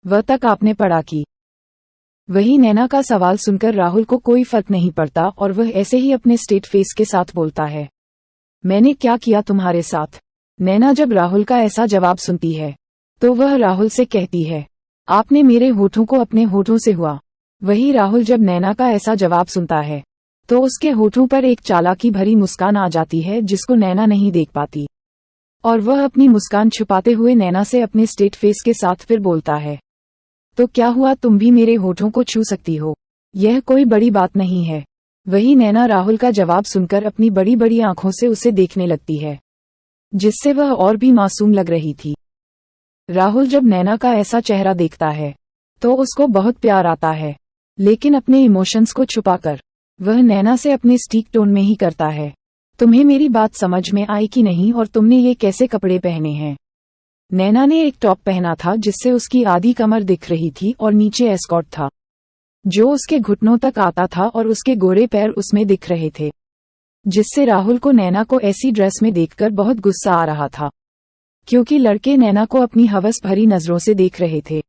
वह तक आपने पढ़ा कि। वही नैना का सवाल सुनकर राहुल को कोई फर्क नहीं पड़ता और वह ऐसे ही अपने स्ट्रेट फेस के साथ बोलता है, मैंने क्या किया तुम्हारे साथ? नैना जब राहुल का ऐसा जवाब सुनती है तो वह राहुल से कहती है, आपने मेरे होठों को अपने होठों से हुआ। वही राहुल जब नैना का ऐसा जवाब सुनता है तो उसके होठों पर एक चालाकी भरी मुस्कान आ जाती है जिसको नैना नहीं देख पाती, और वह अपनी मुस्कान छुपाते हुए नैना से अपने स्ट्रेट फेस के साथ फिर बोलता है, तो क्या हुआ, तुम भी मेरे होठों को छू सकती हो, यह कोई बड़ी बात नहीं है। वही नैना राहुल का जवाब सुनकर अपनी बड़ी बड़ी आंखों से उसे देखने लगती है, जिससे वह और भी मासूम लग रही थी। राहुल जब नैना का ऐसा चेहरा देखता है तो उसको बहुत प्यार आता है, लेकिन अपने इमोशंस को छुपाकर वह नैना से अपने स्टीक टोन में ही करता है, तुम्हें मेरी बात समझ में आई कि नहीं, और तुमने ये कैसे कपड़े पहने हैं? नैना ने एक टॉप पहना था जिससे उसकी आधी कमर दिख रही थी और नीचे एस्कॉर्ट था जो उसके घुटनों तक आता था और उसके गोरे पैर उसमें दिख रहे थे, जिससे राहुल को नैना को ऐसी ड्रेस में देखकर बहुत गुस्सा आ रहा था, क्योंकि लड़के नैना को अपनी हवस भरी नजरों से देख रहे थे,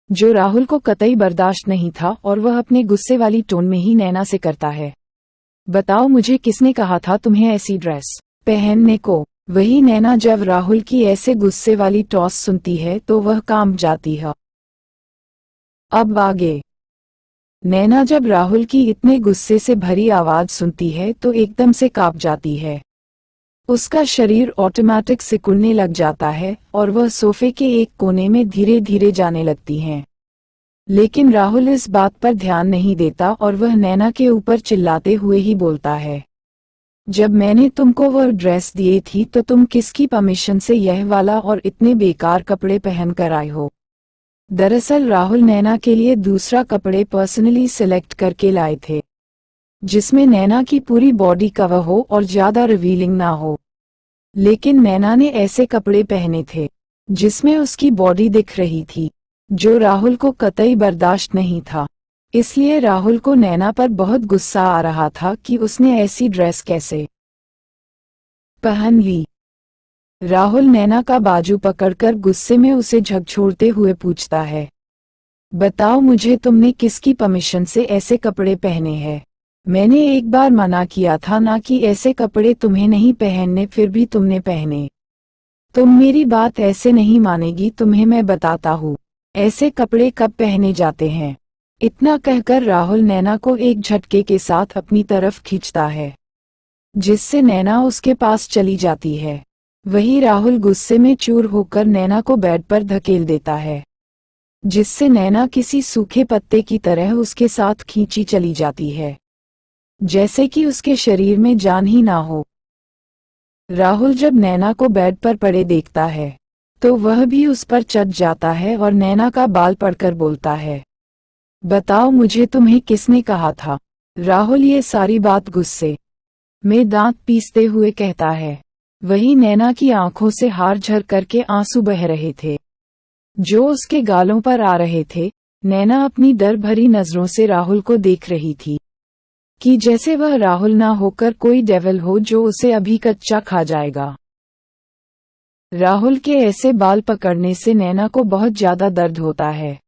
जो राहुल को कतई बर्दाश्त नहीं था, और वह अपने गुस्से वाली टोन में ही नैना से करता है, बताओ मुझे किसने कहा था तुम्हें ऐसी ड्रेस पहनने को? वही नैना जब राहुल की ऐसे गुस्से वाली टॉस सुनती है तो वह कांप जाती है। अब आगे। नैना जब राहुल की इतने गुस्से से भरी आवाज सुनती है तो एकदम से कांप जाती है, उसका शरीर ऑटोमेटिक सिकुड़ने लग जाता है और वह सोफे के एक कोने में धीरे धीरे जाने लगती हैं। लेकिन राहुल इस बात पर ध्यान नहीं देता और वह नैना के ऊपर चिल्लाते हुए ही बोलता है, जब मैंने तुमको वह ड्रेस दी थी तो तुम किसकी परमिशन से यह वाला और इतने बेकार कपड़े पहन कर आए हो? दरअसल राहुल नैना के लिए दूसरा कपड़े पर्सनली सिलेक्ट करके लाए थे, जिसमें नैना की पूरी बॉडी कवर हो और ज्यादा रिवीलिंग ना हो, लेकिन नैना ने ऐसे कपड़े पहने थे जिसमें उसकी बॉडी दिख रही थी, जो राहुल को कतई बर्दाश्त नहीं था। इसलिए राहुल को नैना पर बहुत गुस्सा आ रहा था कि उसने ऐसी ड्रेस कैसे पहन ली। राहुल नैना का बाजू पकड़कर गुस्से में उसे झकझोरते हुए पूछता है, बताओ मुझे तुमने किसकी परमिशन से ऐसे कपड़े पहने हैं? मैंने एक बार मना किया था ना कि ऐसे कपड़े तुम्हें नहीं पहनने, फिर भी तुमने पहने। तुम मेरी बात ऐसे नहीं मानेगी, तुम्हें मैं बताता हूँ ऐसे कपड़े कब पहने जाते हैं। इतना कहकर राहुल नैना को एक झटके के साथ अपनी तरफ खींचता है, जिससे नैना उसके पास चली जाती है। वही राहुल गुस्से में चूर होकर नैना को बेड पर धकेल देता है, जिससे नैना किसी सूखे पत्ते की तरह उसके साथ खींची चली जाती है, जैसे कि उसके शरीर में जान ही ना हो। राहुल जब नैना को बेड पर पड़े देखता है तो वह भी उस पर चढ़ जाता है और नैना का बाल पकड़कर बोलता है, बताओ मुझे तुम्हें किसने कहा था? राहुल ये सारी बात गुस्से में दांत पीसते हुए कहता है। वही नैना की आंखों से हार झर करके आंसू बह रहे थे, जो उसके गालों पर आ रहे थे। नैना अपनी डर भरी नजरों से राहुल को देख रही थी कि जैसे वह राहुल ना होकर कोई डेविल हो जो उसे अभी कच्चा खा जाएगा। राहुल के ऐसे बाल पकड़ने से नैना को बहुत ज्यादा दर्द होता है,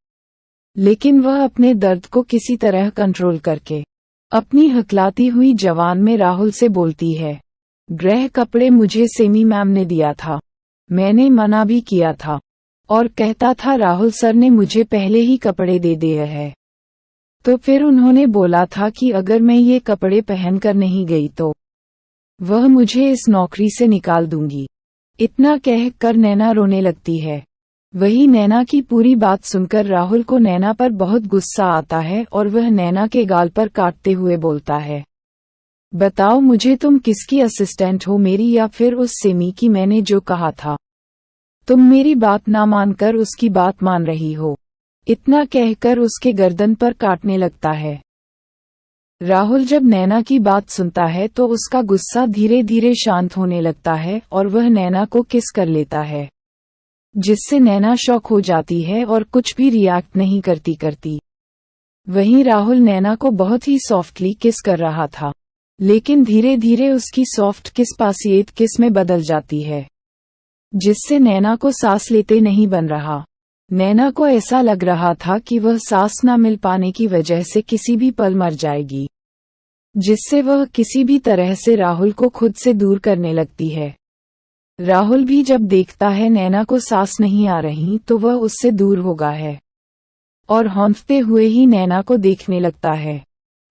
लेकिन वह अपने दर्द को किसी तरह कंट्रोल करके अपनी हकलाती हुई जवान में राहुल से बोलती है, ग्रह कपड़े मुझे सेमी मैम ने दिया था, मैंने मना भी किया था और कहता था राहुल सर ने मुझे पहले ही कपड़े दे दिए हैं, तो फिर उन्होंने बोला था कि अगर मैं ये कपड़े पहनकर नहीं गई तो वह मुझे इस नौकरी से निकाल दूंगी। इतना कह कर नैना रोने लगती है। वही नैना की पूरी बात सुनकर राहुल को नैना पर बहुत गुस्सा आता है और वह नैना के गाल पर काटते हुए बोलता है, बताओ मुझे तुम किसकी असिस्टेंट हो, मेरी या फिर उस सेमी की? मैंने जो कहा था तुम मेरी बात ना मानकर उसकी बात मान रही हो। इतना कहकर उसके गर्दन पर काटने लगता है। राहुल जब नैना की बात सुनता है तो उसका गुस्सा धीरे धीरे शांत होने लगता है और वह नैना को किस कर लेता है, जिससे नैना शॉक हो जाती है और कुछ भी रिएक्ट नहीं करती। वहीं राहुल नैना को बहुत ही सॉफ्टली किस कर रहा था, लेकिन धीरे धीरे उसकी सॉफ्ट किस पासिएट किस में बदल जाती है, जिससे नैना को सांस लेते नहीं बन रहा। नैना को ऐसा लग रहा था कि वह सांस न मिल पाने की वजह से किसी भी पल मर जाएगी, जिससे वह किसी भी तरह से राहुल को खुद से दूर करने लगती है। राहुल भी जब देखता है नैना को सांस नहीं आ रही तो वह उससे दूर हो गया है और हौंफते हुए ही नैना को देखने लगता है।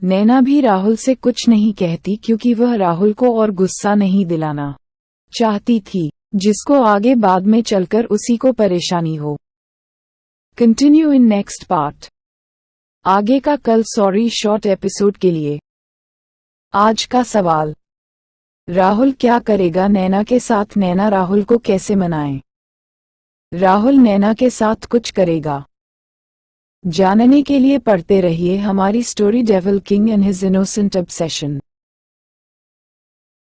नैना भी राहुल से कुछ नहीं कहती क्योंकि वह राहुल को और गुस्सा नहीं दिलाना चाहती थी, जिसको आगे बाद में चलकर उसी को परेशानी हो। Continue in next part. आगे का कल सॉरी शॉर्ट एपिसोड के लिए। आज का सवाल, राहुल क्या करेगा नैना के साथ? नैना राहुल को कैसे मनाए? राहुल नैना के साथ कुछ करेगा? जानने के लिए पढ़ते रहिए हमारी story devil king and his innocent obsession.